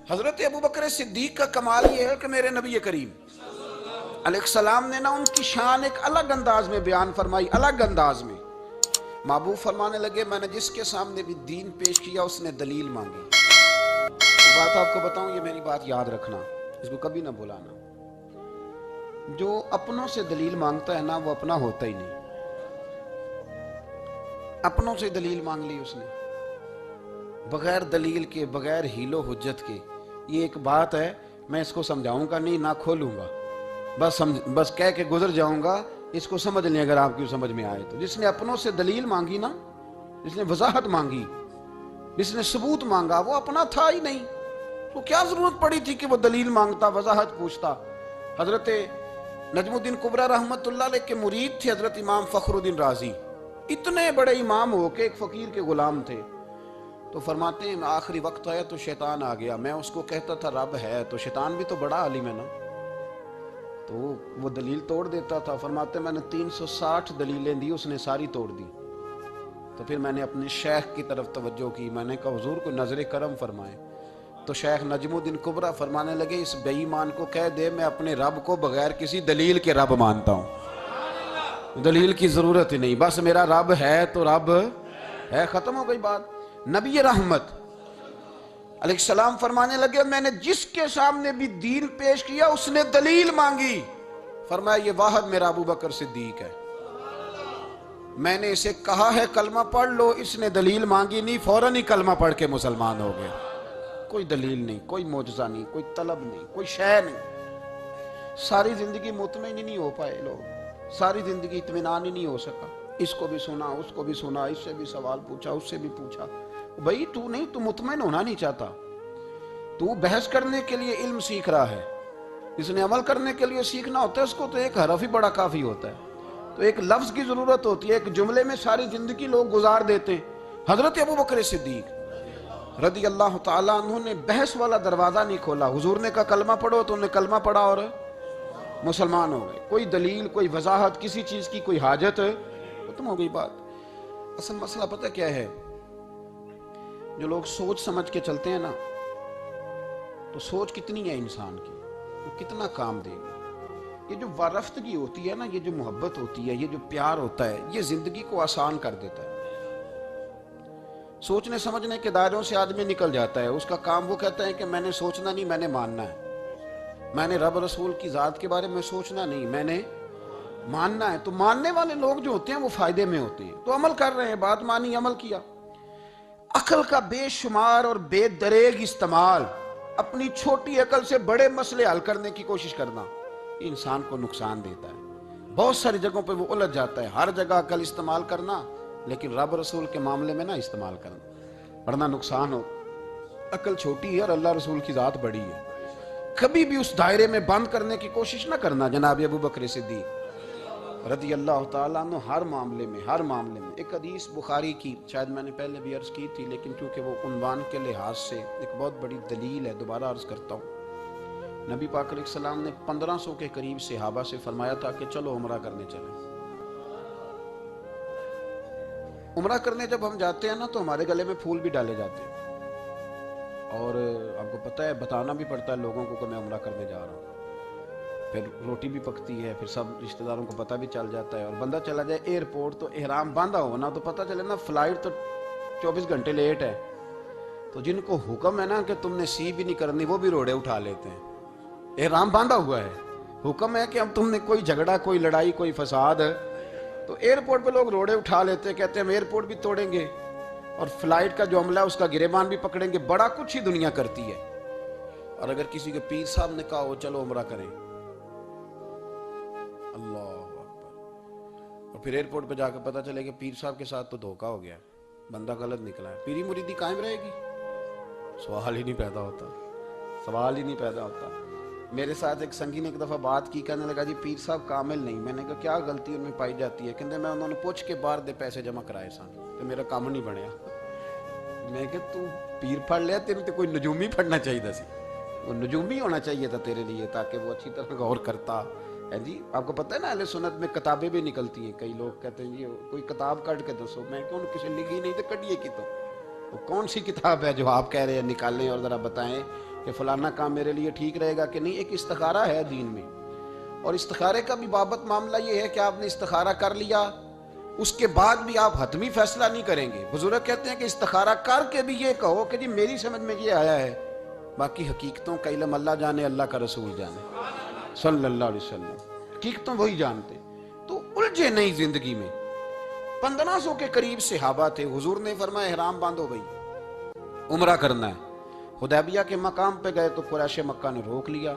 حضرت ابو بکر صدیق کا کمال یہ ہے کہ میرے نبی کریم علیہ السلام نے نا ان کی شان ایک الگ انداز میں بیان فرمائی، الگ انداز میں۔ محبوب فرمانے لگے میں نے جس کے سامنے بھی دین پیش کیا اس نے دلیل مانگی۔ بات آپ کو بتاؤں، یہ میری بات یاد رکھنا، اس کو کبھی نہ بھلانا۔ جو اپنوں سے دلیل مانگتا ہے نا وہ اپنا ہوتا ہی نہیں۔ اپنوں سے دلیل مانگ لی اس نے، بغیر دلیل کے، بغیر حیل و حجت کے۔ یہ ایک بات ہے، میں اس کو سمجھاؤں گا نہیں، نہ کھولوں گا، بس کہہ کے گزر جاؤں گا۔ اس کو سمجھ لیں اگر آپ کی سمجھ میں آئے تو۔ جس نے اپنوں سے دلیل مانگی نا، جس نے وضاحت مانگی، جس نے ثبوت مانگا، وہ اپنا تھا ہی نہیں، تو کیا ضرورت پڑی تھی کہ وہ دلیل مانگتا، وضاحت پوچھتا۔ حضرت نجم الدین کبریٰ رحمۃ اللہ علیہ کے مرید تھے حضرت امام فخر الدین رازی، اتنے بڑے امام ہو کے ایک فقیر کے غلام تھے۔ تو فرماتے ہیں آخری وقت آیا تو شیطان آ گیا، میں اس کو کہتا تھا رب ہے، تو شیطان بھی تو بڑا عالم ہے نا، تو وہ دلیل توڑ دیتا تھا۔ فرماتے میں نے 360 دلیلیں دی، اس نے ساری توڑ دی۔ تو پھر میں نے اپنے شیخ کی طرف توجہ کی، میں نے کہا حضور کو نظر کرم فرمائے۔ تو شیخ نجم الدین کبریٰ فرمانے لگے اس بے ایمان کو کہہ دے میں اپنے رب کو بغیر کسی دلیل کے رب مانتا ہوں، دلیل کی ضرورت ہی نہیں، بس میرا رب ہے تو رب ہے، ختم ہو گئی بات۔ نبی رحمت علیہ السلام فرمانے لگے میں نے جس کے سامنے بھی دین پیش کیا اس نے دلیل مانگی، فرمایا یہ واحد میرا ابو بکر صدیق ہے۔ میں نے اسے کہا ہے کلمہ پڑھ لو، اس نے دلیل مانگی نہیں، فوراً ہی کلمہ پڑھ کے مسلمان ہو گئے۔ کوئی دلیل نہیں، کوئی معجزہ نہیں، کوئی طلب نہیں، کوئی شے نہیں۔ ساری زندگی مطمئن ہی نہیں ہو پائے لوگ، ساری زندگی اطمینان ہی نہیں ہو سکا۔ اس کو بھی سنا، اس کو بھی سنا، اس سے بھی سوال پوچھا، اس سے بھی پوچھا۔ بھئی تو نہیں، تو مطمئن ہونا نہیں چاہتا، تو بحث کرنے کے لیے علم سیکھ رہا ہے، اس نے عمل کرنے کے لیے سیکھنا ہوتا ہے، اس کو تو ایک حرف ہی بڑا کافی ہوتا ہے، تو ایک لفظ کی ضرورت ہوتی ہے، ایک جملے میں ساری زندگی لوگ گزار دیتے ہیں۔ حضرت ابو بکر صدیق رضی اللہ تعالیٰ عنہ نے بحث والا دروازہ نہیں کھولا، حضور نے کہا کلمہ پڑھو تو انہوں نے کلمہ پڑھا اور مسلمان ہو گئے۔ کوئی دلیل، کوئی وضاحت، کسی چیز کی کوئی حاجت، ختم ہو گئی بات۔ اصل مسئلہ پتہ کیا ہے، جو لوگ سوچ سمجھ کے چلتے ہیں نا، تو سوچ کتنی ہے انسان کی، وہ کتنا کام دے گی۔ یہ جو وارفتگی ہوتی ہے نا، یہ جو محبت ہوتی ہے، یہ جو پیار ہوتا ہے، یہ زندگی کو آسان کر دیتا ہے۔ سوچنے سمجھنے کے دائروں سے آدمی نکل جاتا ہے، اس کا کام وہ کہتا ہے کہ میں نے سوچنا نہیں، میں نے ماننا ہے، میں نے رب رسول کی ذات کے بارے میں سوچنا نہیں، میں نے ماننا ہے۔ تو ماننے والے لوگ جو ہوتے ہیں وہ فائدے میں ہوتے ہیں، تو عمل کر رہے ہیں، بات مانی، عمل کیا۔ عقل کا بے شمار اور بے دریغ استعمال، اپنی چھوٹی عقل سے بڑے مسئلے حل کرنے کی کوشش کرنا، یہ انسان کو نقصان دیتا ہے۔ بہت ساری جگہوں پہ وہ الجھ جاتا ہے۔ ہر جگہ عقل استعمال کرنا، لیکن رب رسول کے معاملے میں نہ استعمال کرنا، ورنہ نقصان ہو۔ عقل چھوٹی ہے اور اللہ رسول کی ذات بڑی ہے، کبھی بھی اس دائرے میں بند کرنے کی کوشش نہ کرنا۔ جناب ابو بکر صدیق رضی اللہ تعالیٰ عنہ ہر معاملے میں، ہر معاملے میں۔ ایک حدیث بخاری کی، شاید میں نے پہلے بھی عرض کی تھی، لیکن چونکہ وہ عنوان کے لحاظ سے ایک بہت بڑی دلیل ہے، دوبارہ عرض کرتا ہوں۔ نبی پاک علیہ السلام نے 1500 کے قریب صحابہ سے فرمایا تھا کہ چلو عمرہ کرنے چلیں۔ عمرہ کرنے جب ہم جاتے ہیں نا تو ہمارے گلے میں پھول بھی ڈالے جاتے ہیں، اور آپ کو پتہ ہے بتانا بھی پڑتا ہے لوگوں کو کہ میں عمرہ کرنے جا رہا ہوں۔ پھر روٹی بھی پکتی ہے، پھر سب رشتہ داروں کو پتہ بھی چل جاتا ہے، اور بندہ چلا جائے ایئرپورٹ تو احرام باندھا ہو نا، تو پتہ چلے نا فلائٹ تو 24 گھنٹے لیٹ ہے، تو جن کو حکم ہے نا کہ تم نے سی بھی نہیں کرنی وہ بھی روڑے اٹھا لیتے ہیں۔ احرام باندھا ہوا ہے، حکم ہے کہ اب تم نے کوئی جھگڑا، کوئی لڑائی، کوئی فساد، تو ایئرپورٹ پہ لوگ روڑے اٹھا لیتے ہیں، کہتے ہیں ہم ایئرپورٹ بھی توڑیں گے اور فلائٹ کا جو عملہ ہے اس کا گریبان بھی پکڑیں گے۔ بڑا کچھ ہی دنیا کرتی ہے۔ اور اگر کسی کے پیر صاحب نے کہا ہو چلو عمرہ کریں، اللہ اکبر، اور پھر ایئرپورٹ پہ جا کے پتہ چلے کہ پیر صاحب کے ساتھ تو دھوکہ ہو گیا، بندہ غلط نکلا ہے، پیری مریدی قائم رہے گی؟ سوال ہی نہیں پیدا ہوتا، سوال ہی نہیں پیدا ہوتا۔ میرے ساتھ ایک سنگی نے ایک دفعہ بات کی، کہنے لگا جی پیر صاحب کامل نہیں۔ میں نے کہا کیا غلطی ان میں پائی جاتی ہے؟ کہتے میں انہوں نے پوچھ کے باہر دے پیسے جمع کرائے سن تو میرا کام نہیں بنیا۔ میں کہ تو پیر پڑھ لیا، تیرے تو کوئی نجومی پڑھنا چاہیے سی، وہ نجومی ہونا چاہیے تھا تیرے لیے، تاکہ وہ اچھی طرح غور کرتا ہے۔ جی آپ کو پتہ ہے نا اہل سنت میں کتابیں بھی نکلتی ہیں، کئی لوگ کہتے ہیں جی کوئی کتاب کٹ کے دسو، میں کہ ان کسی لکھی نہیں تو کٹیے کی تو وہ کون سی کتاب ہے جو آپ کہہ رہے ہیں نکالیں اور ذرا بتائیں کہ فلانا کام میرے لیے ٹھیک رہے گا کہ نہیں؟ ایک استخارہ ہے دین میں، اور استخارے کا بھی بابت معاملہ یہ ہے کہ آپ نے استخارہ کر لیا، اس کے بعد بھی آپ حتمی فیصلہ نہیں کریں گے۔ بزرگ کہتے ہیں کہ استخارہ کر کے بھی یہ کہو کہ جی میری سمجھ میں یہ آیا ہے، باقی حقیقتوں کا علم اللہ جانے، اللہ کا رسول جانے صلی اللہ علیہ وسلم، حقیقتوں وہی جانتے۔ تو الجھے نہیں زندگی میں۔ 1500 کے قریب صحابہ تھے، حضور نے فرمایا احرام باندھو بھائی، عمرہ کرنا ہے۔ حدیبیہ کے مقام پہ گئے تو قریش مکہ نے روک لیا،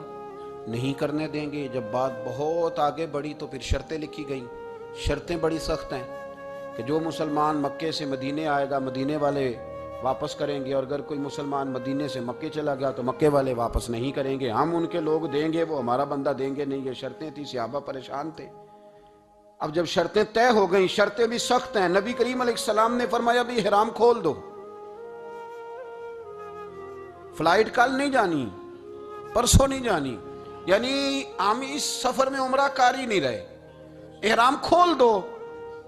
نہیں کرنے دیں گے۔ جب بات بہت آگے بڑھی تو پھر شرطیں لکھی گئیں۔ شرطیں بڑی سخت ہیں کہ جو مسلمان مکے سے مدینے آئے گا مدینے والے واپس کریں گے، اور اگر کوئی مسلمان مدینے سے مکے چلا گیا تو مکے والے واپس نہیں کریں گے، ہم ان کے لوگ دیں گے، وہ ہمارا بندہ دیں گے نہیں۔ یہ شرطیں تھی، صحابہ پریشان تھے۔ اب جب شرطیں طے ہو گئیں، شرطیں بھی سخت ہیں، نبی کریم علیہ السلام نے فرمایا بھی احرام کھول دو، فلائٹ کل نہیں جانی، پرسوں نہیں جانی، یعنی ہم اس سفر میں عمرہ کر ہی نہیں رہے، احرام کھول دو۔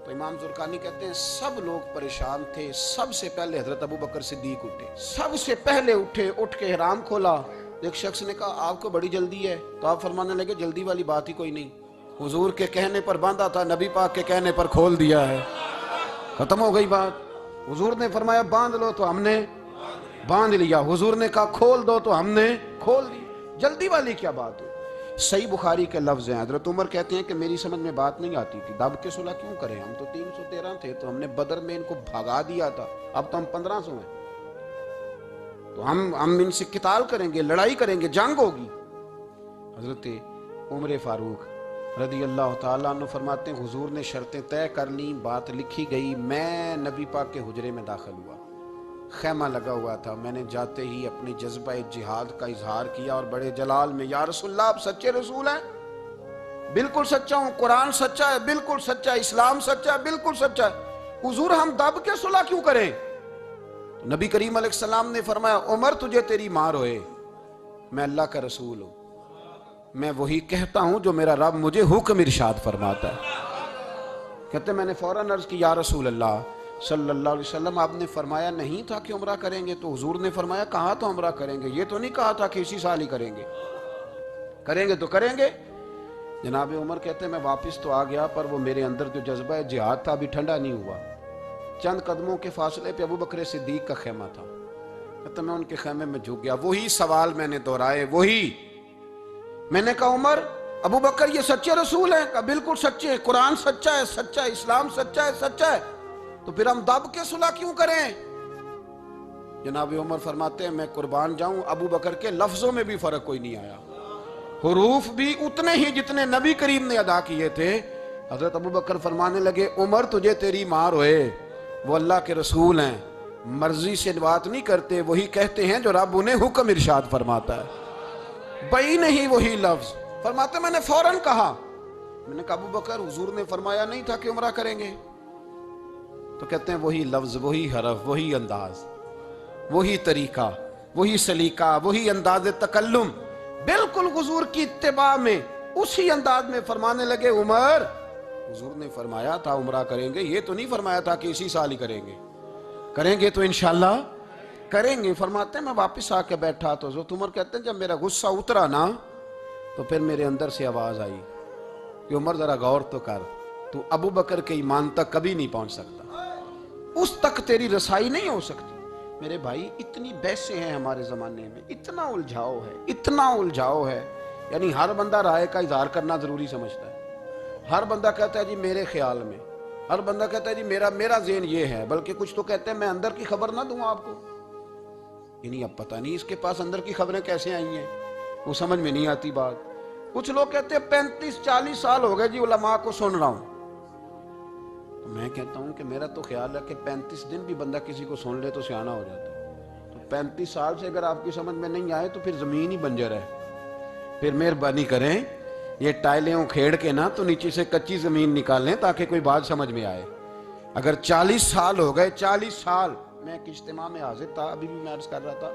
تو امام زرقانی کہتے ہیں سب لوگ پریشان تھے۔ سب سے پہلے حضرت ابو بکر صدیق اٹھے، سب سے پہلے اٹھے، اٹھ کے احرام کھولا۔ ایک شخص نے کہا آپ کو بڑی جلدی ہے، تو آپ فرمانے لگے جلدی والی بات ہی کوئی نہیں، حضور کے کہنے پر باندھا تھا، نبی پاک کے کہنے پر کھول دیا ہے، ختم ہو گئی بات۔ حضور نے فرمایا باندھ لو تو ہم نے باندھ لیا، حضور نے کہا کھول دو تو ہم نے کھول دی، جلدی والی کیا بات ہے؟ صحیح بخاری کے لفظ ہیں، حضرت عمر کہتے ہیں کہ میری سمجھ میں بات نہیں آتی تھی، دب کے صلح کیوں کریں؟ ہم تو 313 تھے، تو ہم نے بدر میں ان کو بھگا دیا تھا، اب تو ہم 1500 ہیں، تو ہم ان سے قتال کریں گے، لڑائی کریں گے، جنگ ہوگی۔ حضرت عمر فاروق رضی اللہ تعالیٰ عنہ فرماتے ہیں حضور نے شرطیں طے کر لیں، بات لکھی گئی، میں نبی پاک کے حجرے میں داخل ہوا، خیمہ لگا ہوا تھا، میں نے جاتے ہی اپنی جذبہ جہاد کا اظہار کیا اور بڑے جلال میں، یا رسول اللہ آپ سچے رسول ہیں؟ بالکل سچا ہوں، قرآن سچا ہے، بالکل سچا ہے، اسلام سچا ہے، بالکل سچا ہے، حضور ہم دب کے صلح کیوں کریں؟ نبی کریم علیہ السلام نے فرمایا عمر تجھے تیری ماں روئے، میں اللہ کا رسول ہوں، میں وہی کہتا ہوں جو میرا رب مجھے حکم ارشاد فرماتا ہے۔ کہتے میں نے فوراً عرض کی یا رسول اللہ صلی اللہ علیہ وسلم آپ نے فرمایا نہیں تھا کہ عمرہ کریں گے؟ تو حضور نے فرمایا کہا تو عمرہ کریں گے، یہ تو نہیں کہا تھا کہ اسی سال ہی کریں گے، کریں گے تو کریں گے۔ جناب عمر کہتے ہیں میں واپس تو آ گیا، پر وہ میرے اندر جو جذبہ جہاد تھا ابھی ٹھنڈا نہیں ہوا۔ چند قدموں کے فاصلے پہ ابو بکر صدیق کا خیمہ تھا، کہتے میں ان کے خیمے میں جھک گیا، وہی سوال میں نے دہرائے، وہی میں نے کہا عمر ابو بکر یہ سچے رسول ہیں؟ کہا بالکل سچے ہیں، قرآن سچا ہے، سچا ہے، اسلام سچا ہے، سچا ہے، تو پھر ہم دب کے صلح کیوں کریں؟ جناب عمر فرماتے ہیں میں قربان جاؤں ابو بکر کے لفظوں میں بھی فرق کوئی نہیں آیا، حروف بھی اتنے ہی جتنے نبی کریم نے ادا کیے تھے۔ حضرت ابو بکر فرمانے لگے عمر تجھے تیری ماں روئے، وہ اللہ کے رسول ہیں، مرضی سے بات نہیں کرتے، وہی کہتے ہیں جو رب انہیں حکم ارشاد فرماتا ہے، بئی نہیں وہی لفظ۔ فرماتے میں نے فوراً کہا، میں نے کہا ابو بکر حضور نے فرمایا نہیں تھا کہ عمرہ کریں گے؟ تو کہتے ہیں وہی لفظ، وہی حرف، وہی انداز، وہی طریقہ، وہی سلیقہ، وہی انداز تکلم، بالکل حضور کی اتباع میں اسی انداز میں فرمانے لگے عمر حضور نے فرمایا تھا عمرہ کریں گے، یہ تو نہیں فرمایا تھا کہ اسی سال ہی کریں گے، کریں گے تو انشاءاللہ کریں گے۔ فرماتے ہیں میں واپس آ کے بیٹھا تو حضرت عمر کہتے ہیں جب میرا غصہ اترا نا تو پھر میرے اندر سے آواز آئی کہ عمر ذرا غور تو کر، تو ابو بکر کے ایمان تک کبھی نہیں پہنچ سکتا، اس تک تیری رسائی نہیں ہو سکتی۔ میرے بھائی اتنی بحثیں ہیں ہمارے زمانے میں، اتنا الجھاؤ ہے، اتنا الجھاؤ ہے، یعنی ہر بندہ رائے کا اظہار کرنا ضروری سمجھتا ہے، ہر بندہ کہتا ہے جی میرے خیال میں، ہر بندہ کہتا ہے جی میرا ذہن یہ ہے، بلکہ کچھ تو کہتے ہیں میں اندر کی خبر نہ دوں آپ کو، یعنی اب پتہ نہیں اس کے پاس اندر کی خبریں کیسے آئی ہیں، وہ سمجھ میں نہیں آتی بات۔ کچھ لوگ کہتے ہیں 35-40 سال ہو گئے جی علماء کو سن رہا ہوں، تو میں کہتا ہوں کہ میرا تو خیال ہے کہ 35 دن بھی بندہ کسی کو سن لے تو سیانہ ہو جاتا ہے، تو 35 سال سے اگر آپ کی سمجھ میں نہیں آئے تو پھر زمین ہی بنجر ہے، پھر مہربانی کریں یہ ٹائلیں اکھیڑ کے نا تو نیچے سے کچی زمین نکالیں تاکہ کوئی بات سمجھ میں آئے۔ اگر 40 سال ہو گئے، 40 سال، میں ایک اجتماع میں حاضر تھا، ابھی بھی میں عرض کر رہا تھا،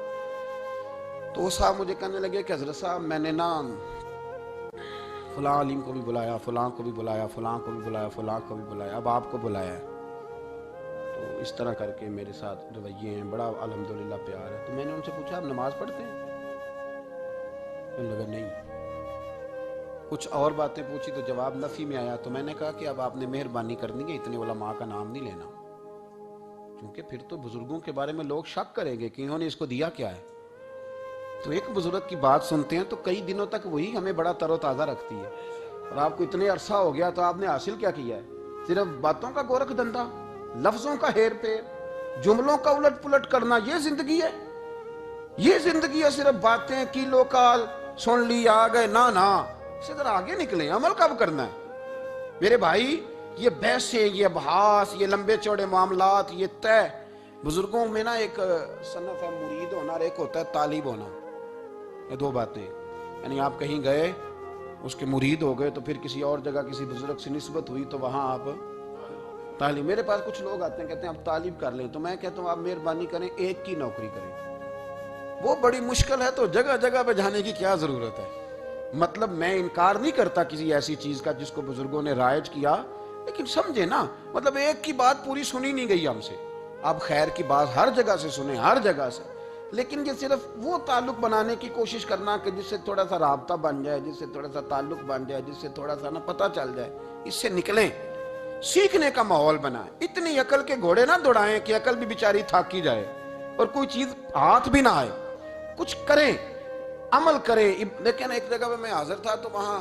تو وہ صاحب مجھے کہنے لگے کہ حضرت صاحب میں نے نا فلاں عالم کو بھی بلایا، فلاں کو بھی بلایا، فلاں کو بھی بلایا، فلاں کو بھی بلایا، اب آپ کو بلایا ہے، تو اس طرح کر کے میرے ساتھ رویے ہیں، بڑا الحمدللہ پیار ہے. تو میں نے ان سے پوچھا آپ نماز پڑھتے ہیں؟ انہوں نے کہا نہیں. کچھ اور باتیں پوچھی تو جواب نفی میں آیا. تو میں نے کہا کہ اب آپ نے مہربانی کرنی ہے، اتنے علماء کا نام نہیں لینا، کیونکہ پھر تو بزرگوں کے بارے میں لوگ شک کریں گے کہ انہوں نے اس کو دیا کیا ہے. تو ایک بزرگ کی بات سنتے ہیں تو کئی دنوں تک وہی ہمیں بڑا تر و تازہ رکھتی ہے. اور آپ کو اتنے عرصہ ہو گیا تو آپ نے حاصل کیا کیا ہے؟ صرف باتوں کا گورکھ دھندا، لفظوں کا ہیر پھیر، جملوں کا الٹ پلٹ کرنا، یہ زندگی ہے؟ یہ زندگی ہے صرف باتیں کیلو کال سن لی آ گئے؟ نہ اسے ذرا آگے نکلیں، عمل کب کرنا ہے میرے بھائی؟ یہ بحثیں، یہ ابحاث، یہ لمبے چوڑے معاملات، یہ طے. بزرگوں میں نا ایک صنف ہے مرید ہونا اور ایک ہوتا ہے طالب ہونا. یہ دو باتیں، یعنی آپ کہیں گئے اس کے مرید ہو گئے تو پھر کسی اور جگہ کسی بزرگ سے نسبت ہوئی تو وہاں آپ طالب. میرے پاس کچھ لوگ آتے ہیں کہتے ہیں آپ طالب کر لیں، تو میں کہتا ہوں آپ مہربانی کریں ایک کی نوکری کریں. وہ بڑی مشکل ہے تو جگہ جگہ پہ جانے کی کیا ضرورت ہے؟ مطلب میں انکار نہیں کرتا کسی ایسی چیز کا جس کو بزرگوں نے رائج کیا، لیکن سمجھے نا، مطلب ایک کی بات پوری سنی نہیں گئی ہم سے. آپ خیر کی بات ہر جگہ سے سنیں، ہر جگہ سے، لیکن یہ صرف وہ تعلق بنانے کی کوشش کرنا کہ جس سے تھوڑا سا رابطہ بن جائے، جس سے تھوڑا سا تعلق بن جائے، جس سے تھوڑا سا نا پتہ چل جائے، اس سے نکلیں، سیکھنے کا ماحول بنائیں. اتنی عقل کے گھوڑے نہ دوڑائیں کہ عقل بھی بیچاری تھاکی جائے اور کوئی چیز ہاتھ بھی نہ آئے. کچھ کریں، عمل کریں. لیکن ایک جگہ پہ میں حاضر تھا تو وہاں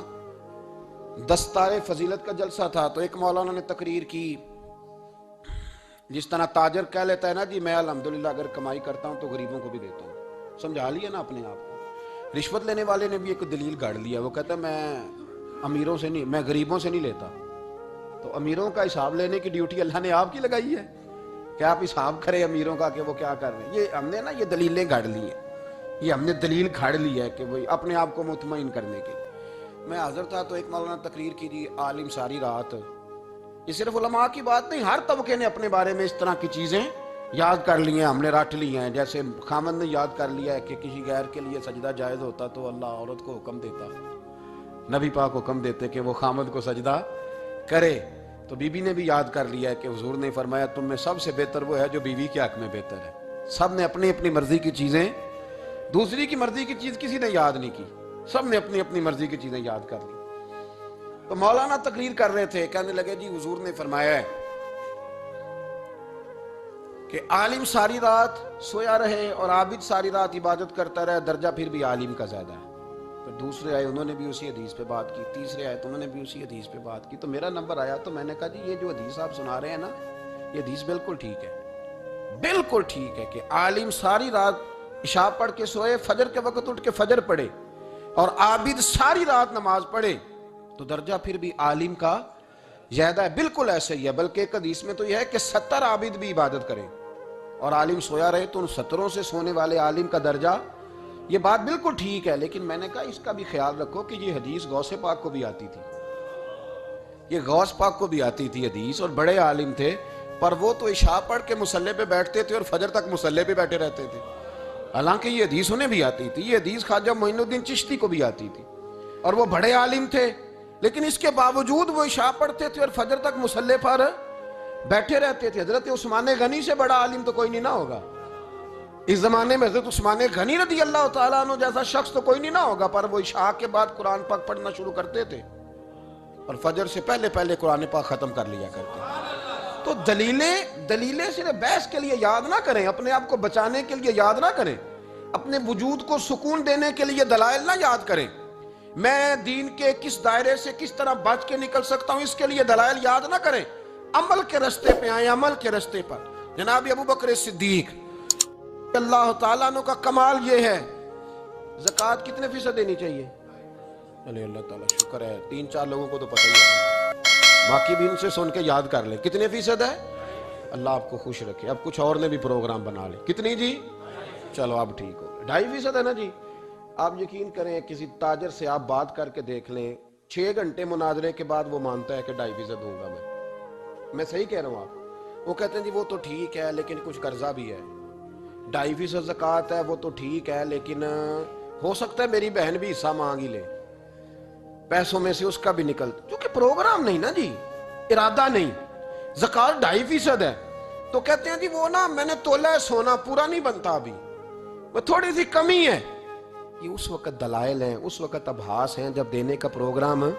دستار فضیلت کا جلسہ تھا، تو ایک مولانا نے تقریر کی. جس طرح تاجر کہہ لیتا ہے نا جی میں الحمدللہ اگر کمائی کرتا ہوں تو غریبوں کو بھی دیتا ہوں، سمجھا لیا نا اپنے آپ کو. رشوت لینے والے نے بھی ایک دلیل گاڑ لیا. وہ کہتا ہے میں امیروں سے نہیں، میں غریبوں سے نہیں لیتا. تو امیروں کا حساب لینے کی ڈیوٹی اللہ نے آپ کی لگائی ہے کہ آپ حساب کریں امیروں کا کہ وہ کیا کر رہے ہیں. یہ ہم نے نا یہ دلیلیں گاڑ لی ہیں، یہ ہم نے دلیل گھاڑ لی ہے کہ وہ اپنے آپ کو مطمئن کرنے کے لیے. میں حاضر تھا تو ایک مولانا تقریر کی جی عالم ساری رات. یہ صرف علماء کی بات نہیں، ہر طبقے نے اپنے بارے میں اس طرح کی چیزیں یاد کر لی ہیں، ہم نے رٹ لی ہیں. جیسے خامند نے یاد کر لیا ہے کہ کسی غیر کے لیے سجدہ جائز ہوتا تو اللہ عورت کو حکم دیتا، نبی پاک حکم دیتے کہ وہ خامند کو سجدہ کرے. تو بی بی نے بھی یاد کر لیا ہے کہ حضور نے فرمایا تم میں سب سے بہتر وہ ہے جو بیوی کے حق میں بہتر ہے. سب نے اپنی اپنی مرضی کی چیزیں، دوسری کی مرضی کی چیز کسی نے یاد نہیں کی، سب نے اپنی اپنی مرضی کی چیزیں یاد کر لی. تو مولانا تقریر کر رہے تھے، کہنے لگے جی حضور نے فرمایا ہے کہ عالم ساری رات سویا رہے اور عابد ساری رات عبادت کرتا رہے، درجہ پھر بھی عالم کا زیادہ ہے. پھر دوسرے آئے انہوں نے بھی اسی حدیث پہ بات کی، تیسرے آئے تو انہوں نے بھی اسی حدیث پہ بات کی. تو میرا نمبر آیا تو میں نے کہا جی یہ جو حدیث آپ سنا رہے ہیں نا، یہ حدیث بالکل ٹھیک ہے، بالکل ٹھیک ہے کہ عالم ساری رات عشاء پڑھ کے سوئے، فجر کے وقت اٹھ کے فجر پڑھے، اور عابد ساری رات نماز پڑھے تو درجہ پھر بھی عالم کا زیادہ ہے. بالکل ایسے ہی ہے، بلکہ ایک حدیث میں تو یہ ہے کہ 70 عابد بھی عبادت کریں اور عالم سویا رہے تو ان 70 سے سونے والے عالم کا درجہ. یہ بات بالکل ٹھیک ہے، لیکن میں نے کہا اس کا بھی خیال رکھو کہ یہ حدیث غوث پاک کو بھی آتی تھی، یہ غوث پاک کو بھی آتی تھی حدیث، اور بڑے عالم تھے، پر وہ تو عشاء پڑھ کے مصلی پہ بیٹھتے تھے اور فجر تک مصلی پہ بیٹھے رہتے تھے. حالانکہ یہ حدیث انہیں بھی آتی تھی، یہ حدیث خواجہ معین الدین چشتی کو بھی آتی تھی، اور وہ بڑے عالم تھے، لیکن اس کے باوجود وہ عشاء پڑھتے تھے اور فجر تک مصلی پر بیٹھے رہتے تھے. حضرت عثمان غنی سے بڑا عالم تو کوئی نہیں نہ ہوگا اس زمانے میں. حضرت عثمان غنی رضی اللہ تعالیٰ عنہ جیسا شخص تو کوئی نہیں نہ ہوگا، پر وہ عشاء کے بعد قرآن پاک پڑھنا شروع کرتے تھے اور فجر سے پہلے پہلے قرآن پاک ختم کر لیا کرتے. تو دلیلیں صرف بحث کے لیے یاد نہ کریں، اپنے آپ کو بچانے کے لیے یاد نہ کریں، اپنے وجود کو سکون دینے کے لیے دلائل نہ یاد کریں. میں دین کے کس دائرے سے کس طرح بچ کے نکل سکتا ہوں اس کے لیے دلائل یاد نہ کریں، عمل کے رستے پہ آئیں، عمل کے رستے پر. جناب ابو بکر صدیق اللہ تعالیٰ عنہ کا کمال یہ ہے، زکوٰۃ کتنے فیصد دینی چاہیے؟ چلے اللہ تعالیٰ شکر ہے 3-4 لوگوں کو تو پتہ ہی ہے، باقی بھی ان سے سن کے یاد کر لیں. کتنے فیصد ہے؟ اللہ آپ کو خوش رکھے. اب کچھ اور نے بھی پروگرام بنا لے. کتنی جی؟ چلو اب ٹھیک ہو. 2.5% ہے نا جی. آپ یقین کریں کسی تاجر سے آپ بات کر کے دیکھ لیں، 6 گھنٹے مناظرے کے بعد وہ مانتا ہے کہ 2.5% دوں گا میں صحیح کہہ رہا ہوں آپ. وہ کہتے ہیں جی وہ تو ٹھیک ہے لیکن کچھ قرضہ بھی ہے، 2.5% زکوٰۃ ہے وہ تو ٹھیک ہے لیکن ہو سکتا ہے میری بہن بھی حصہ مانگ ہی لے، پیسوں میں سے اس کا بھی نکل، کیونکہ پروگرام نہیں نا جی، ارادہ نہیں. زکوٰۃ 2.5% ہے تو کہتے ہیں جی وہ نا میں نے تولا ہے سونا پورا نہیں بنتا ابھی، وہ تھوڑی سی کمی ہے. یہ اس وقت دلائل ہیں، اس وقت ابحاث ہیں جب دینے کا پروگرام ہے.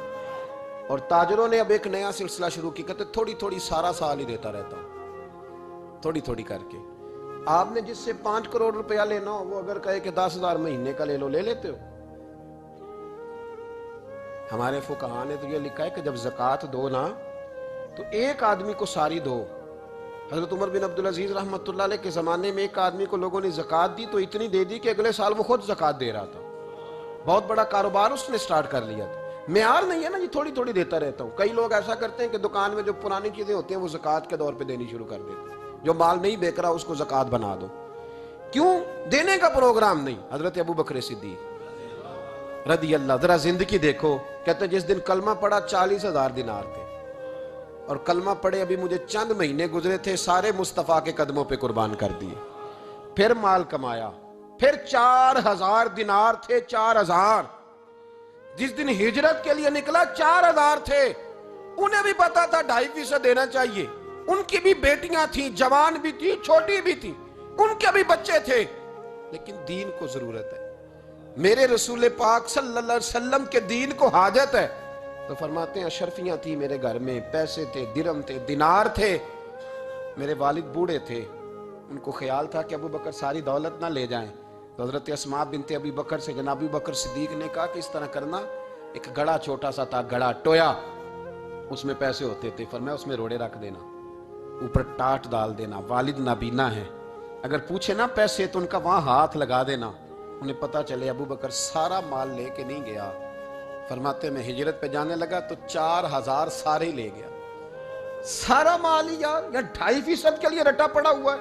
اور تاجروں نے اب ایک نیا سلسلہ شروع کی، کہتے تھوڑی تھوڑی سارا سال ہی دیتا رہتا ہوں، تھوڑی تھوڑی کر کے. آپ نے جس سے 5 کروڑ روپیہ لینا ہو وہ اگر کہے کہ 10,000 مہینے کا لے لو، لے لیتے ہو؟ ہمارے فقہاء نے تو یہ لکھا ہے کہ جب زکوٰۃ دو نا تو ایک آدمی کو ساری دو. حضرت عمر بن عبدالعزیز رحمۃ اللہ علیہ کے زمانے میں ایک آدمی کو لوگوں نے زکوٰۃ دی تو اتنی دے دی کہ اگلے سال وہ خود زکوٰۃ دے رہا تھا. بہت بڑا کاروبار اس نے سٹارٹ کر لیا تھا. معیار نہیں ہے نا جی تھوڑی تھوڑی دیتا رہتا ہوں. کئی لوگ ایسا کرتے ہیں کہ دکان میں جو پرانی چیزیں ہوتی ہیں وہ زکوٰۃ کے دور پہ دینی شروع کر دیتے ہیں. جو مال نہیں بیک رہا اس کو زکوٰۃ بنا دو. کیوں؟ دینے کا پروگرام نہیں. حضرت ابو بکر صدیق رضی اللہ، ذرا زندگی دیکھو. کہتے ہیں جس دن کلمہ پڑا 40,000 دینار تھے، اور کلمہ پڑے ابھی مجھے چند مہینے گزرے تھے، سارے مصطفیٰ کے قدموں پہ قربان کر دیے. پھر مال کمایا، پھر 4,000 دینار تھے. 4,000 جس دن ہجرت کے لیے نکلا 4,000 تھے. انہیں بھی پتا تھا 2.5% دینا چاہیے. ان کی بھی بیٹیاں تھیں، جوان بھی تھی، چھوٹی بھی تھی، ان کے بھی بچے تھے. لیکن دین کو ضرورت ہے. میرے رسول پاک صلی اللہ علیہ وسلم کے دین کو حاجت ہے. تو فرماتے ہیں اشرفیاں تھی میرے گھر میں، پیسے تھے، درہم تھے، دینار تھے. میرے والد بوڑھے تھے، ان کو خیال تھا کہ ابو بکر ساری دولت نہ لے جائیں. تو حضرت اسماء بنت ابی بکر سے جناب ابو بکر صدیق نے کہا کہ اس طرح کرنا، ایک گڑا چھوٹا سا تھا، گڑا ٹویا، اس میں پیسے ہوتے تھے. فرمایا اس میں روڑے رکھ دینا، اوپر ٹاٹ ڈال دینا. والد نابینا ہے، اگر پوچھے نا پیسے تو ان کا وہاں ہاتھ لگا دینا، انہیں پتا چلے ابو بکر سارا مال لے کے نہیں گیا. فرماتے میں ہجرت پہ جانے لگا تو 4,000 سارے لے گیا. سارا مال ہی یار 2.5% کے لیے رٹا پڑا ہوا ہے.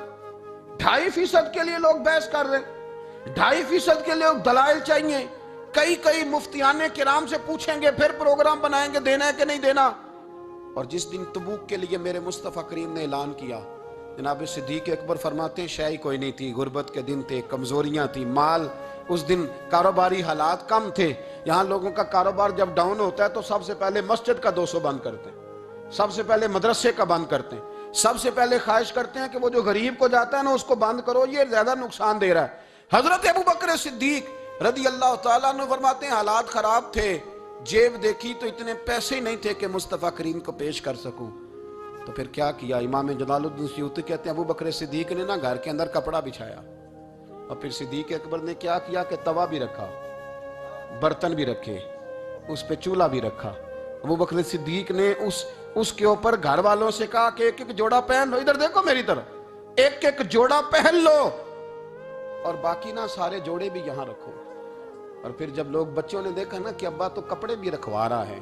2.5% کے لیے لوگ بحث کر رہے ہیں، 2.5% کے لیے دلائل چاہیے. کئی مفتیان کرام سے پوچھیں گے، پھر پروگرام بنائیں گے دینا ہے کہ نہیں دینا. اور جس دن تبوک کے لیے میرے مصطفیٰ کریم نے اعلان کیا، جناب صدیق اکبر فرماتے ہیں شے کوئی نہیں تھی، غربت کے دن تھے، کمزوریاں تھی، مال اس دن کاروباری حالات کم تھے. یہاں لوگوں کا کاروبار جب ڈاؤن ہوتا ہے تو سب سے پہلے مسجد کا 200 بند کرتے ہیں، سب سے پہلے مدرسے کا بند کرتے ہیں، سب سے پہلے خواہش کرتے ہیں کہ وہ جو غریب کو جاتا ہے نا اس کو بند کرو، یہ زیادہ نقصان دے رہا ہے. حضرت ابو بکر صدیق رضی اللہ تعالیٰ عنہ فرماتے ہیں حالات خراب تھے، جیب دیکھی تو اتنے پیسے ہی نہیں تھے کہ مصطفیٰ کریم کو پیش کر سکوں. تو پھر کیا کیا؟ امام جلال الدین سیوطی کہتے ہیں ابو بکر صدیق نے نا گھر کے اندر کپڑا بچھایا، اور پھر صدیق اکبر نے کیا کیا کہ توا بھی رکھا، برتن بھی رکھے، اس پہ چولہا بھی رکھا. ابو بکر صدیق نے اس کے اوپر گھر والوں سے کہا کہ ایک ایک جوڑا پہن لو، ادھر دیکھو میری طرف، ایک ایک جوڑا پہن لو، اور باقی نا سارے جوڑے بھی یہاں رکھو. اور پھر جب لوگ بچوں نے دیکھا نا کہ ابا تو کپڑے بھی رکھوا رہا ہے،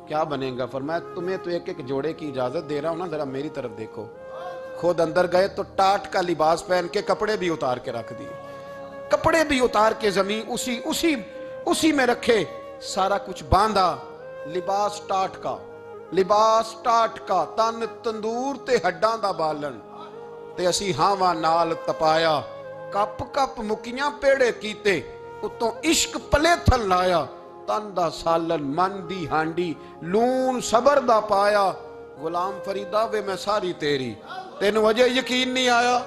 کیا بنے گا؟ فرمایا تمہیں تو ایک ایک جوڑے کی اجازت دے رہا ہوں نا، ذرا میری طرف دیکھو. خود اندر گئے تو ٹاٹ کا لباس پہن کے کپڑے بھی اتار کے رکھ دیے، کپڑے بھی اتار کے زمین اسی میں رکھے، سارا کچھ باندھا. لباس ٹاٹ کا تن تندور تے ہڈاں دا بالن تے اسی ہاواں نال تپایا. کپ کپ مکیاں پیڑے کیتے، اتوں عشق پلے تھل لایا. تن دا سالن من دی ہانڈی لون صبر دا پایا. غلام فریدا وے میں ساری تیری، تینوں وجہ یقین نہیں آیا.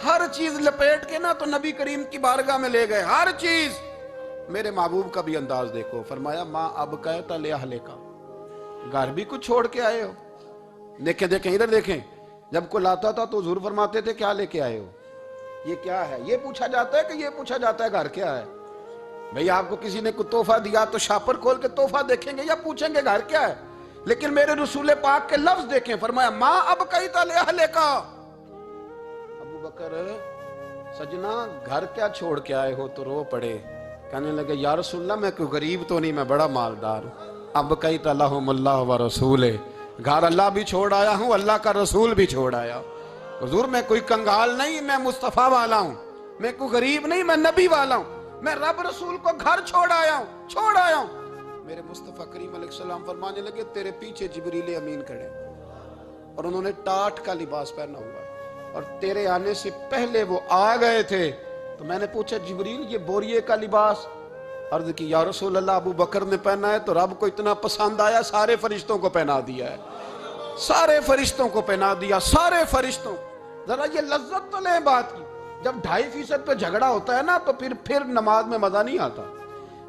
ہر چیز لپیٹ کے نا تو نبی کریم کی بارگاہ میں لے گئے، ہر چیز. میرے محبوب کا بھی انداز دیکھو، فرمایا ماں اب کہتا لے اہلے کا، گھر بھی کچھ چھوڑ کے آئے ہو. دیکھیں ادھر دیکھیں، جب کوئی لاتا تھا تو حضور فرماتے تھے کیا لے کے آئے ہو، یہ کیا ہے؟ یہ پوچھا جاتا ہے کہ یہ پوچھا جاتا ہے گھر کیا ہے؟ بھئی آپ کو کسی نے کوئی تحفہ دیا تو شاپر کھول کے تحفہ دیکھیں گے یا پوچھیں گے گھر کیا ہے؟ لیکن میرے رسول پاک کے لفظ دیکھیں، فرمایا ماں اب کہتا لے اہلے کا. ابو بکر سجنا گھر کیا چھوڑ کے آئے ہو؟ تو رو پڑے، کہنے لگے یا رسول اللہ میں کوئی غریب تو نہیں، میں بڑا مالدار ہوں. اب کہتا لہم اللہ و رسول، گھر اللہ بھی چھوڑ آیا ہوں، اللہ کا رسول بھی چھوڑ آیا. حضور میں کوئی کنگال نہیں، میں مصطفیٰ والا ہوں، میں کوئی غریب نہیں، میں نبی والا ہوں، میں رب رسول کو گھر چھوڑ آیا ہوں. میرے مصطفیٰ کریم علیہ السلام فرمانے لگے تیرے پیچھے جبریل امین کھڑے اور انہوں نے ٹاٹ کا لباس پہنا ہوا ہے، اور تیرے آنے سے پہلے وہ آ گئے تھے. تو میں نے پوچھا جبریل یہ بوریے کا لباس؟ عرض کی یا رسول اللہ ابو بکر نے پہنا ہے تو رب کو اتنا پسند آیا سارے فرشتوں کو پہنا دیا ہے، سارے فرشتوں کو پہنا دیا، سارے فرشتوں. ذرا یہ لذت تو لیں بات کی. جب 2.5% پہ جھگڑا ہوتا ہے نا تو پھر نماز میں مزہ نہیں آتا.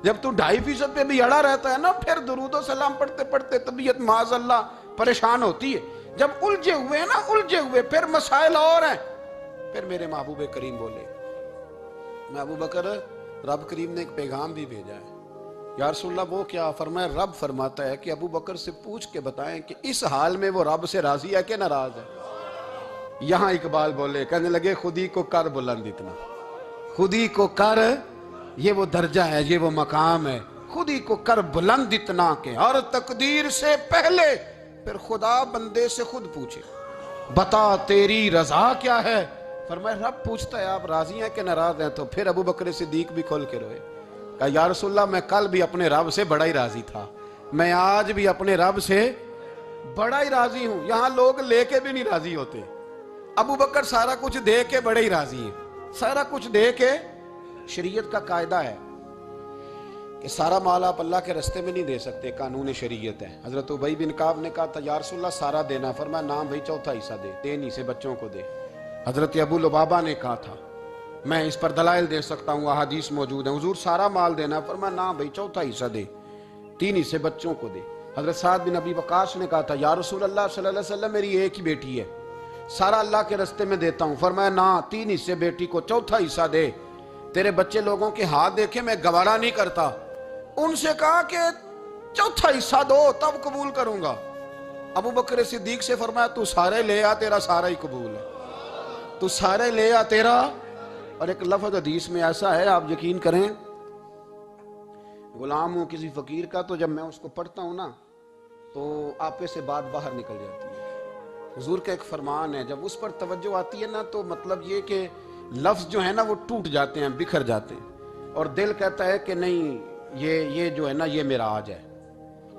جب تو 2.5% پہ بھی اڑا رہتا ہے نا پھر درود و سلام پڑھتے پڑھتے طبیعت معاذ اللہ پریشان ہوتی ہے. جب الجھے ہوئے ہیں نا الجھے ہوئے پھر مسائل اور ہیں. پھر میرے محبوب کریم بولے, میں ابو بکر رب کریم نے ایک پیغام بھی بھیجا ہے. یا رسول اللہ وہ کیا؟ فرمایا رب فرماتا ہے کہ ابو بکر سے پوچھ کے بتائیں کہ اس حال میں وہ رب سے راضی ہے کہ ناراض ہے. یہاں اقبال بولے, کہنے لگے خودی کو کر بلند اتنا, خودی کو کر, یہ وہ درجہ ہے, یہ وہ مقام ہے, خودی کو کر بلند اتنا کہ ہر تقدیر سے پہلے پھر خدا بندے سے خود پوچھے بتا تیری رضا کیا ہے. فرمایا رب پوچھتا ہے آپ راضی ہیں کہ ناراض ہیں. تو پھر ابو بکر صدیق بھی کھول کے روئے, کہا یا رسول اللہ میں کل بھی اپنے رب سے بڑا ہی راضی تھا, میں آج بھی اپنے رب سے بڑا ہی راضی ہوں. یہاں لوگ لے کے بھی نہیں راضی ہوتے, ابو بکر سارا کچھ دے کے بڑے ہی راضی ہیں, سارا کچھ دے کے. شریعت کا قاعدہ ہے کہ سارا مال آپ اللہ کے رستے میں نہیں دے سکتے, قانون شریعت ہے. حضرت ابی بن کعب نے کہا تھا یا رسول اللہ سارا دینا, فرمایا نام بھائی چوتھا حصہ دے, 3 حصے بچوں کو دے. حضرت ابو لبابہ نے کہا تھا میں اس پر دلائل دے سکتا ہوں, احادیث موجود ہیں, حضور سارا مال دینا, فرمایا نام بھائی چوتھا حصہ دے, 3 حصے بچوں کو دے. حضرت سعد بن ابی وقاص نے کہا تھا یا رسول اللہ صلی اللہ علیہ وسلم میری ایک ہی بیٹی ہے, سارا اللہ کے رستے میں دیتا ہوں. فرمایا نہ, 3 حصے بیٹی کو, چوتھا حصہ دے. تیرے بچے لوگوں کے ہاتھ دیکھے میں گوارا نہیں کرتا. ان سے کہا کہ چوتھا حصہ دو تب قبول کروں گا. ابو بکر صدیق سے فرمایا تو سارے لے آ, تیرا سارا ہی قبول ہے, تو سارے لے آ تیرا. اور ایک لفظ حدیث میں ایسا ہے آپ یقین کریں, غلام ہوں کسی فقیر کا, تو جب میں اس کو پڑھتا ہوں نا تو آپے سے بات باہر نکل جاتی ہے. حضور کا ایک فرمان ہے, جب اس پر توجہ آتی ہے نا تو مطلب یہ کہ لفظ جو ہے نا وہ ٹوٹ جاتے ہیں, بکھر جاتے ہیں, اور دل کہتا ہے کہ نہیں یہ جو ہے نا یہ معراج ہے,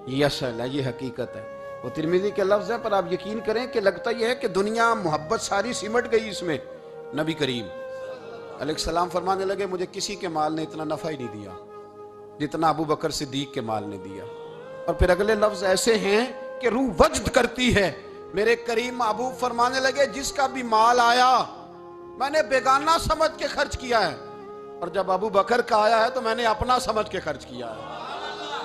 یہ اصل ہے, یہ حقیقت ہے. وہ ترمذی کے لفظ ہے پر آپ یقین کریں کہ لگتا یہ ہے کہ دنیا محبت ساری سمٹ گئی اس میں. نبی کریم علیہ السلام فرمانے لگے مجھے کسی کے مال نے اتنا نفع ہی نہیں دیا جتنا ابو بکر صدیق کے مال نے دیا. اور پھر اگلے لفظ ایسے ہیں کہ روح وجد کرتی ہے. میرے کریم محبوب فرمانے لگے جس کا بھی مال آیا میں نے بیگانہ سمجھ کے خرچ کیا ہے, اور جب ابو بکر کا آیا ہے تو میں نے اپنا سمجھ کے خرچ کیا ہے,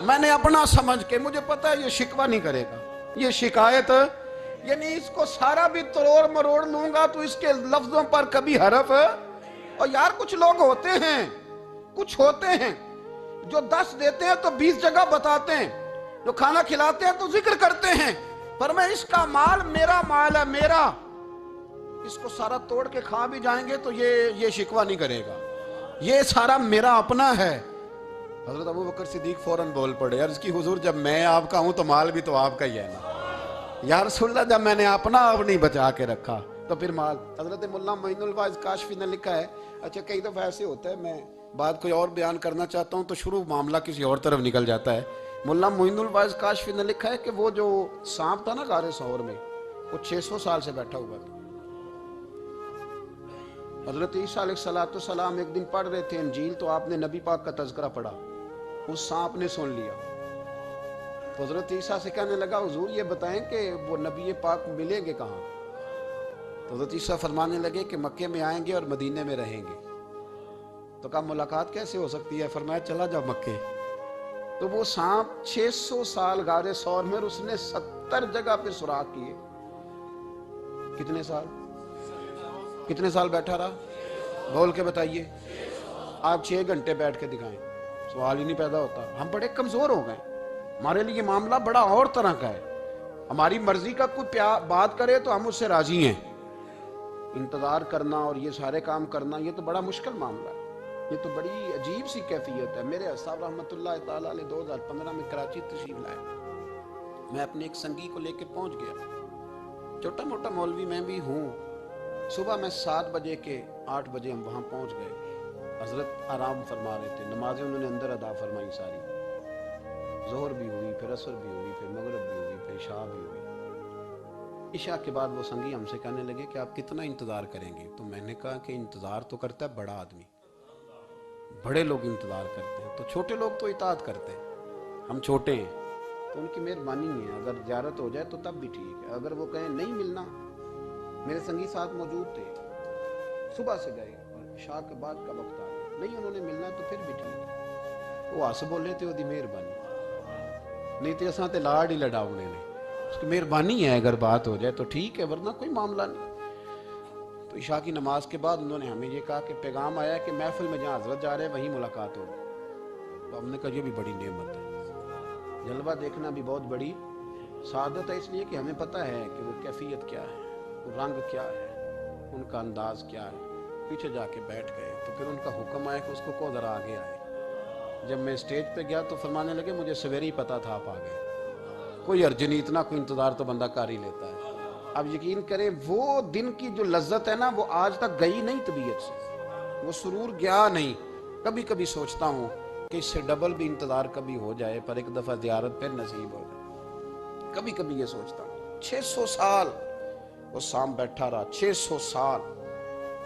میں نے اپنا سمجھ کے. مجھے پتا ہے یہ شکوہ نہیں کرے گا, یہ شکایت, یعنی اس کو سارا بھی تروڑ مروڑ لوں گا تو اس کے لفظوں پر کبھی حرف. اور یار کچھ لوگ ہوتے ہیں, کچھ ہوتے ہیں جو 10 دیتے ہیں تو 20 جگہ بتاتے ہیں, جو کھانا کھلاتے ہیں تو ذکر کرتے ہیں, پر میں اس کا مال میرا مال ہے, میرا, اس کو سارا توڑ کے کھا بھی جائیں گے تو یہ شکوہ نہیں کرے گا, یہ سارا میرا اپنا ہے. حضرت ابو بکر صدیق فوراً بول پڑے, عرض کی حضور جب میں آپ کا ہوں تو مال بھی تو آپ کا ہی ہے نا. یا رسول اللہ جب میں نے اپنا آپ نہیں بچا کے رکھا تو پھر مال. حضرت مولانا معین الواعظ کاشفی نے لکھا ہے, اچھا کئی دفعہ ایسے ہوتا ہے میں بات کوئی اور بیان کرنا چاہتا ہوں تو شروع معاملہ کسی اور طرف نکل جاتا ہے. مولانا معین الواعظ کاشفی نے لکھا ہے کہ وہ جو سانپ تھا نا غار ثور میں, وہ 600 سال سے بیٹھا ہوا تھا. حضرت عیسیٰ علیہ السلام ایک دن پڑھ رہے تھے انجیل, تو آپ نے نبی پاک کا تذکرہ پڑھا, اس سانپ نے سن لیا. تو حضرت عیسیٰ سے کہنے لگا حضور یہ بتائیں کہ وہ نبی پاک ملیں گے کہاں؟ تو حضرت عیسیٰ فرمانے لگے کہ مکے میں آئیں گے اور مدینے میں رہیں گے. تو کہا ملاقات کیسے ہو سکتی ہے؟ فرمایا چلا جاؤ مکے. تو وہ سانپ 600 سال غار ثور میں, اس نے 70 جگہ پہ سوراخ کیے. کتنے سال بیٹھا رہا؟ بول کے بتائیے. آپ 6 گھنٹے بیٹھ کے دکھائیں, سوال ہی نہیں پیدا ہوتا. ہم بڑے کمزور ہو گئے, ہمارے لیے معاملہ بڑا اور طرح کا ہے. ہماری مرضی کا کوئی بات کرے تو ہم اس سے راضی ہیں. انتظار کرنا اور یہ سارے کام کرنا یہ تو بڑا مشکل معاملہ ہے, یہ تو بڑی عجیب سی کیفیت ہے. میرے صاحب رحمۃ اللہ تعالیٰ علیہ 2015 میں کراچی تشریف لائے. میں اپنے ایک سنگی کو لے کے پہنچ گیا, چھوٹا موٹا مولوی میں بھی ہوں. صبح میں 7 بجے کے 8 بجے ہم وہاں پہنچ گئے. حضرت آرام فرما رہے تھے, نمازیں انہوں نے اندر ادا فرمائی ساری. ظہر بھی ہوئی, پھر عصر بھی ہوئی, پھر مغرب بھی ہوئی, پھر عشاء بھی ہوئی. عشاء کے بعد وہ سنگی ہم سے کہنے لگے کہ آپ کتنا انتظار کریں گے؟ تو میں نے کہا کہ انتظار تو کرتا ہے بڑا آدمی, بڑے لوگ انتظار کرتے ہیں, تو چھوٹے لوگ تو اطاعت کرتے ہیں, ہم چھوٹے ہیں تو ان کی مہربانی ہے. اگر زیارت ہو جائے تو تب بھی ٹھیک ہے, اگر وہ کہیں نہیں ملنا میرے سنگی ساتھ موجود تھے، صبح سے گئے اور عشاء کے بعد کا وقت آ گیا، نہیں انہوں نے ملنا تو پھر بھی ٹھیک، وہ ہس بولے تے دی مہربانی، نہیں تے اساں تے لاڑ ہی لڑاؤنے نے، اس کی مہربانی ہے، اگر بات ہو جائے تو ٹھیک ہے، ورنہ کوئی معاملہ نہیں۔ تو عشاء کی نماز کے بعد انہوں نے ہمیں یہ کہا کہ پیغام آیا ہے کہ محفل میں جہاں حضرت جا رہے ہیں وہیں ملاقات ہوگی۔ تو ہم نے کہا یہ بھی بڑی نعمت ہے، جلوہ دیکھنا بھی بہت بڑی سعادت ہے، اس لیے کہ ہمیں پتہ ہے کہ وہ کیفیت کیا ہے، وہ رنگ کیا ہے، ان کا انداز کیا ہے۔ پیچھے جا کے بیٹھ گئے تو پھر ان کا حکم آیا کہ اس کو ذرا آگے آئے۔ جب میں اسٹیج پہ گیا تو فرمانے لگے مجھے سویرے ہی پتا تھا آپ آ گئے، کوئی ارج نہیں، اتنا کوئی انتظار تو بندہ کر ہی لیتا ہے۔ اب یقین کریں وہ دن کی جو لذت ہے نا وہ آج تک گئی نہیں طبیعت سے، وہ سرور گیا نہیں۔ کبھی کبھی سوچتا ہوں کہ اس سے ڈبل بھی انتظار کبھی ہو جائے پر ایک دفعہ زیارت پھر نصیب ہو جائے، کبھی کبھی یہ سوچتا ہوں۔ 600 سال وہ سام بیٹھا رہا، 600 سال،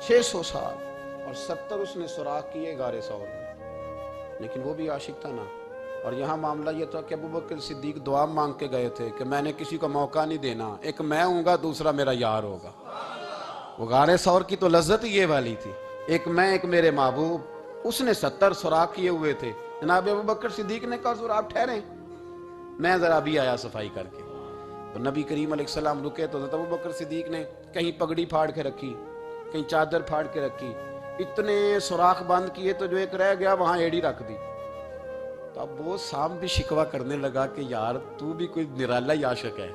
600 سال، اور 70 اس نے سوراخ کیے غار ثور میں، لیکن وہ بھی عاشق تھا نا۔ اور یہاں معاملہ یہ تھا کہ ابوبکر صدیق دعا مانگ کے گئے تھے کہ میں نے کسی کو موقع نہیں دینا، ایک میں ہوں گا دوسرا میرا یار ہوگا۔ وہ غار ثور کی تو لذت یہ والی تھی، ایک میں ایک میرے محبوب۔ اس نے 70 سوراخ کیے ہوئے تھے، جناب ابوبکر صدیق نے کہا حضور آپ ٹھہریں، میں ذرا بھی آیا صفائی کر کے۔ تو نبی کریم علیہ السلام رکے تو حضرت ابوبکر صدیق نے کہیں پگڑی پھاڑ کے رکھی، کہیں چادر پھاڑ کے رکھی، اتنے سوراخ بند کیے تو جو ایک رہ گیا وہاں ایڑی رکھ دی۔ تو اب وہ سام بھی شکوہ کرنے لگا کہ یار تو بھی کوئی نرالا ہی عاشق ہے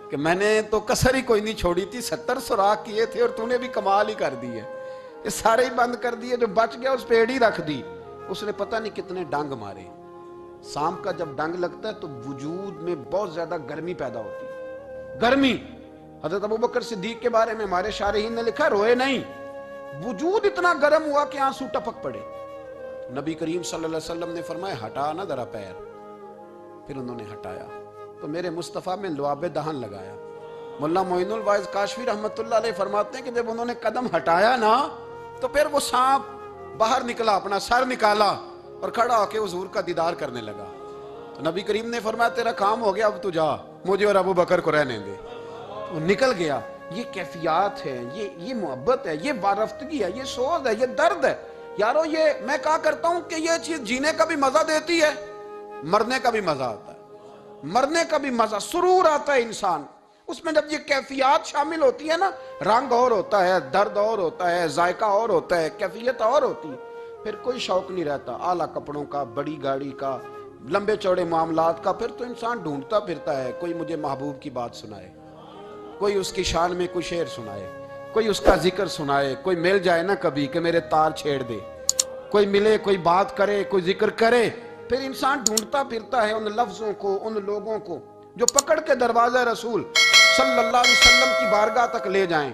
کہ میں نے تو کسر ہی کوئی نہیں چھوڑی تھی، 70 سوراخ کیے تھے اور تو نے بھی کمال ہی کر دی ہے، یہ سارے ہی بند کر دیے، جو بچ گیا اس پہ ایڑی رکھ دی۔ اس نے پتہ نہیں کتنے ڈنگ مارے۔ سام کا جب ڈنگ لگتا ہے تو وجود میں بہت زیادہ گرمی پیدا ہوتی ہے، گرمی۔ حضرت ابوبکر صدیق کے بارے میں ہمارے شارحین نے لکھا روئے نہیں، وجود اتنا گرم ہوا کہ آنسو ٹپک پڑے۔ نبی کریم صلی اللہ علیہ وسلم نے فرمایا ہٹا نہ ذرا پیر، پھر انہوں نے ہٹایا تو میرے مصطفیٰ میں لعاب دہن لگایا۔ مولا معین الواعظ کاشفی رحمت اللہ علیہ فرماتے ہیں کہ جب انہوں نے قدم ہٹایا نا تو پھر وہ سانپ باہر نکلا، اپنا سر نکالا اور کھڑا ہو کے حضور کا دیدار کرنے لگا۔ تو نبی کریم نے فرمایا تیرا کام ہو گیا، اب تو جا، مجھے اور ابو بکر کو رہنے دے۔ وہ نکل گیا۔ یہ کیفیات ہے، یہ محبت ہے، یہ وارفتگی ہے، یہ سوز ہے، یہ درد ہے۔ یارو یہ میں کہا کرتا ہوں کہ یہ چیز جینے کا بھی مزہ دیتی ہے، مرنے کا بھی مزہ آتا ہے، مرنے کا بھی مزہ، سرور آتا ہے انسان اس میں جب یہ کیفیات شامل ہوتی ہے نا، رنگ اور ہوتا ہے، درد اور ہوتا ہے، ذائقہ اور ہوتا ہے، کیفیت اور ہوتی ہے، پھر کوئی شوق نہیں رہتا اعلیٰ کپڑوں کا، بڑی گاڑی کا، لمبے چوڑے معاملات کا۔ پھر تو انسان ڈھونڈتا پھرتا ہے کوئی مجھے محبوب کی بات سنائے، کوئی اس کی شان میں کوئی شعر سنائے، کوئی اس کا ذکر سنائے، کوئی مل جائے نا کبھی کہ میرے تار چھیڑ دے، کوئی ملے، کوئی بات کرے، کوئی ذکر کرے۔ پھر انسان ڈھونڈتا پھرتا ہے ان لفظوں کو، ان لوگوں کو جو پکڑ کے دروازہ رسول صلی اللہ علیہ وسلم کی بارگاہ تک لے جائیں۔